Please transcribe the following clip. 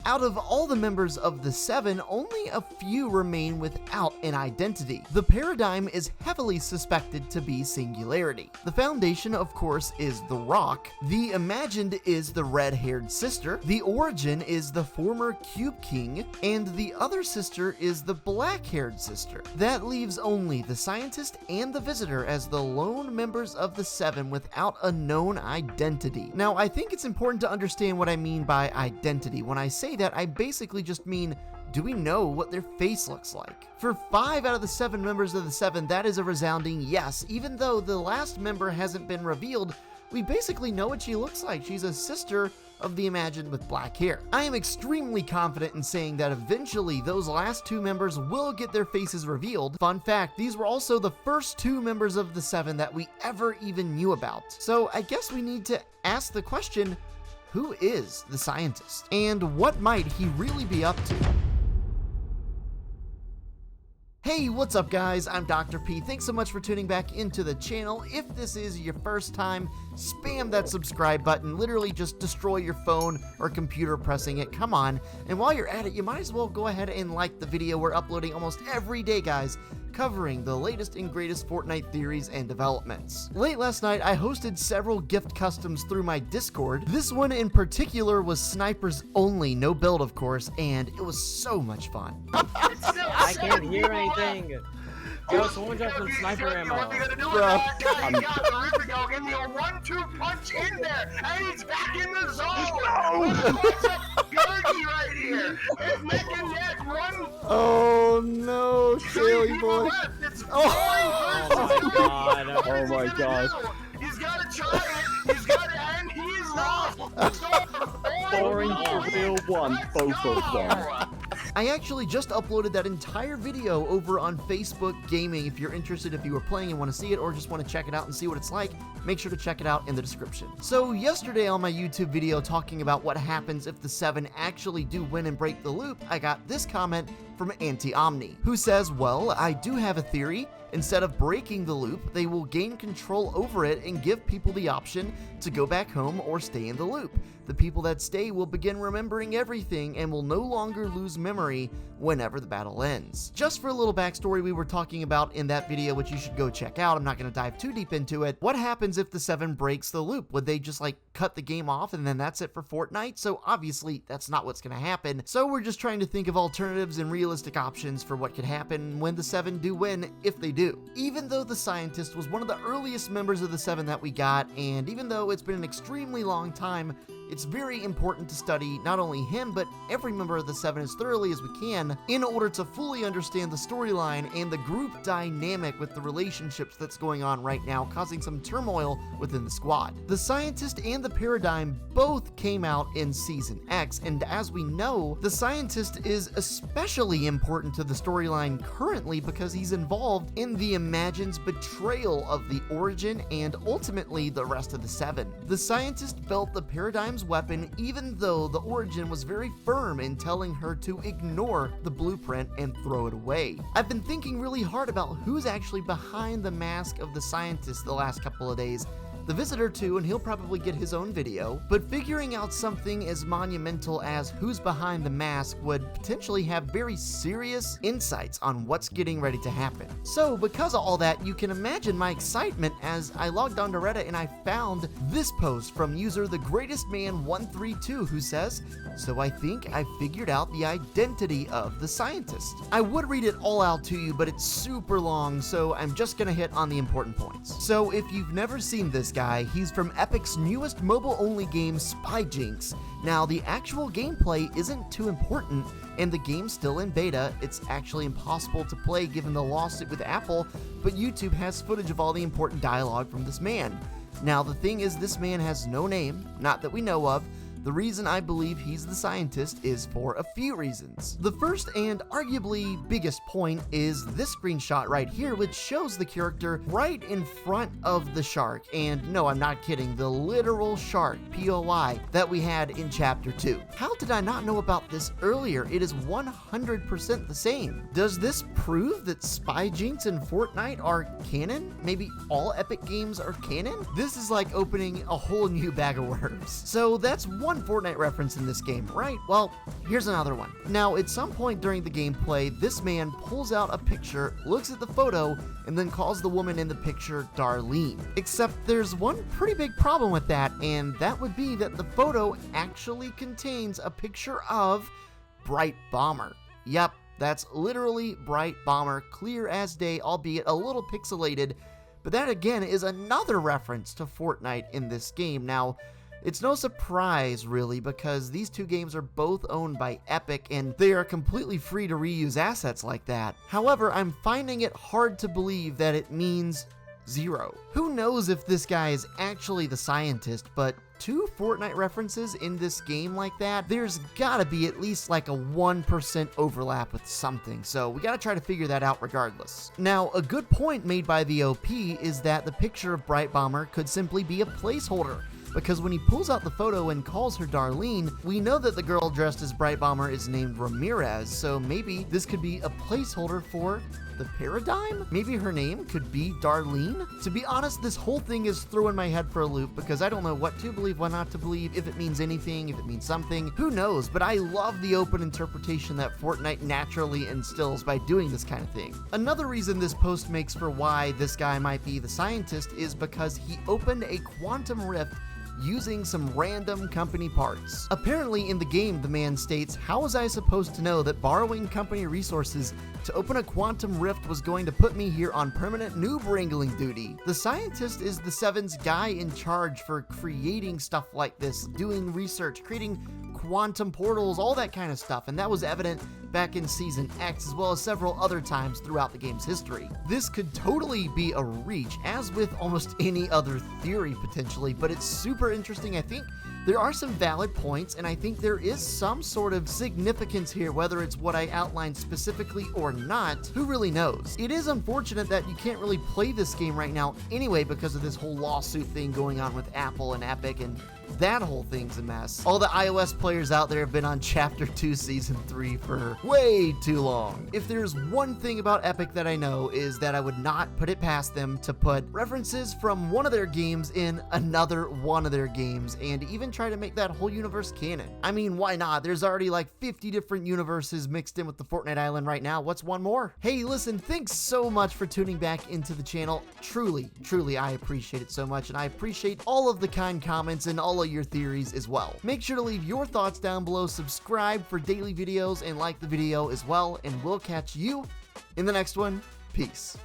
Out of all the members of the Seven, only a few remain without an identity. The paradigm is heavily suspected to be Singularity. The foundation, of course, is the Rock. The Imagined is the red-haired sister. The Origin is the former Cube King. And the other sister is the black-haired sister. That leaves only the Scientist and the Visitor as the lone members of the Seven without a known identity. Now, I think it's important to understand what I mean by identity. When I say that, I basically just mean, do we know what their face looks like? For 5 out of the 7 members of the Seven, that is a resounding yes. Even though the last member hasn't been revealed, we basically know what she looks like. She's a sister of the Imagined with black hair. I am extremely confident in saying that eventually those last 2 members will get their faces revealed. Fun fact, these were also the first 2 members of the Seven that we ever even knew about. So I guess we need to ask the question, who is the Scientist? And what might he really be up to? Hey, what's up guys? I'm Dr. P. Thanks so much for tuning back into the channel. If this is your first time, spam that subscribe button. Literally just destroy your phone or computer pressing it. Come on. And while you're at it, you might as well go ahead and like the video. We're uploading almost every day, guys, covering the latest and greatest Fortnite theories and developments. Late last night, I hosted several gift customs through my Discord. This one in particular was snipers only, no build of course, and it was so much fun. I can't hear anything. Yo, someone dropped some sniper ammo. What are you gonna do with that guy? He got the Ripper Go, give me a 1-2 punch in there, and he's back in the zone. What's up, Gurgy right here? It's neck and neck, one. Oh no, Scaly boy. It's Oh my god. Oh my gosh. He's gotta try it. He's gotta, and he's lost. Boring real one, both of them. I actually just uploaded that entire video over on Facebook Gaming. If you're interested, if you were playing and want to see it, or just want to check it out and see what it's like, make sure to check it out in the description. So yesterday on my YouTube video talking about what happens if the Seven actually do win and break the loop, I got this comment from Anti-Omni, who says, well, I do have a theory. Instead of breaking the loop, they will gain control over it and give people the option to go back home or stay in the loop. The people that stay will begin remembering everything and will no longer lose memory whenever the battle ends. Just for a little backstory we were talking about in that video, which you should go check out, I'm not going to dive too deep into it. What happens if the Seven breaks the loop? Would they just like cut the game off and then that's it for Fortnite? So obviously that's not what's going to happen. So we're just trying to think of alternatives and realistic options for what could happen when the Seven do win, if they do. Even though the Scientist was one of the earliest members of the Seven that we got, and even though it's been an extremely long time, it's very important to study not only him, but every member of the Seven as thoroughly as we can in order to fully understand the storyline and the group dynamic with the relationships that's going on right now, causing some turmoil within the squad. The Scientist and the Paradigm both came out in Season X, and as we know, the Scientist is especially important to the storyline currently because he's involved in the Imagine's betrayal of the Origin and ultimately the rest of the Seven. The Scientist built the Paradigm's weapon even though the Origin was very firm in telling her to ignore the blueprint and throw it away. I've been thinking really hard about who's actually behind the mask of the Scientist the last couple of days. The Visitor too, and he'll probably get his own video, but figuring out something as monumental as who's behind the mask would potentially have very serious insights on what's getting ready to happen. So because of all that, you can imagine my excitement as I logged onto Reddit and I found this post from user TheGreatestMan132 who says, so I think I figured out the identity of the Scientist. I would read it all out to you, but it's super long, so I'm just gonna hit on the important points. So if you've never seen this guy, he's from Epic's newest mobile-only game, Spyjinx. Now, the actual gameplay isn't too important, and the game's still in beta. It's actually impossible to play given the lawsuit with Apple, but YouTube has footage of all the important dialogue from this man. Now, the thing is, this man has no name, not that we know of. The reason I believe he's the Scientist is for a few reasons. The first and arguably biggest point is this screenshot right here, which shows the character right in front of the shark. And no, I'm not kidding, the literal shark, POI, that we had in Chapter 2. How did I not know about this earlier? It is 100% the same. Does this prove that Spyjinx and Fortnite are canon? Maybe all Epic games are canon? This is like opening a whole new bag of worms. So that's one one Fortnite reference in this game, right? Well, here's another one. Now, at some point during the gameplay, this man pulls out a picture, looks at the photo, and then calls the woman in the picture Darlene. Except there's one pretty big problem with that, and that would be that the photo actually contains a picture of Bright Bomber. Yep, that's literally Bright Bomber, clear as day, albeit a little pixelated, but that again is another reference to Fortnite in this game. Now, it's no surprise, really, because these two games are both owned by Epic, and they are completely free to reuse assets like that. However, I'm finding it hard to believe that it means zero. Who knows if this guy is actually the scientist, but two Fortnite references in this game like that, there's gotta be at least like a 1% overlap with something, so we gotta try to figure that out regardless. Now, a good point made by the OP is that the picture of Bright Bomber could simply be a placeholder, because when he pulls out the photo and calls her Darlene, we know that the girl dressed as Bright Bomber is named Ramirez, so maybe this could be a placeholder for the Paradigm? Maybe her name could be Darlene? To be honest, this whole thing is throwing my head for a loop because I don't know what to believe, what not to believe, if it means anything, if it means something, who knows, but I love the open interpretation that Fortnite naturally instills by doing this kind of thing. Another reason this post makes for why this guy might be the scientist is because he opened a quantum rift using some random company parts. Apparently in the game, the man states, "How was I supposed to know that borrowing company resources to open a quantum rift was going to put me here on permanent noob wrangling duty?" The scientist is the Seven's guy in charge for creating stuff like this, doing research, creating quantum portals, all that kind of stuff, and that was evident back in Season X as well as several other times throughout the game's history. This could totally be a reach, as with almost any other theory potentially, but it's super interesting. I think there are some valid points, and I think there is some sort of significance here, whether it's what I outlined specifically or not, who really knows. It is unfortunate that you can't really play this game right now anyway because of this whole lawsuit thing going on with Apple and Epic, and that whole thing's a mess. All the iOS players out there have been on Chapter 2 Season 3 for way too long. If there's one thing about Epic that I know is that I would not put it past them to put references from one of their games in another one of their games, and even try to make that whole universe canon. I mean, why not? There's already like 50 different universes mixed in with the Fortnite island right now. What's one more? Hey, listen, thanks so much for tuning back into the channel. Truly, I appreciate it so much, and I appreciate all of the kind comments and all of your theories as well. Make sure to leave your thoughts down below, subscribe for daily videos, and like the video as well, and we'll catch you in the next one. Peace.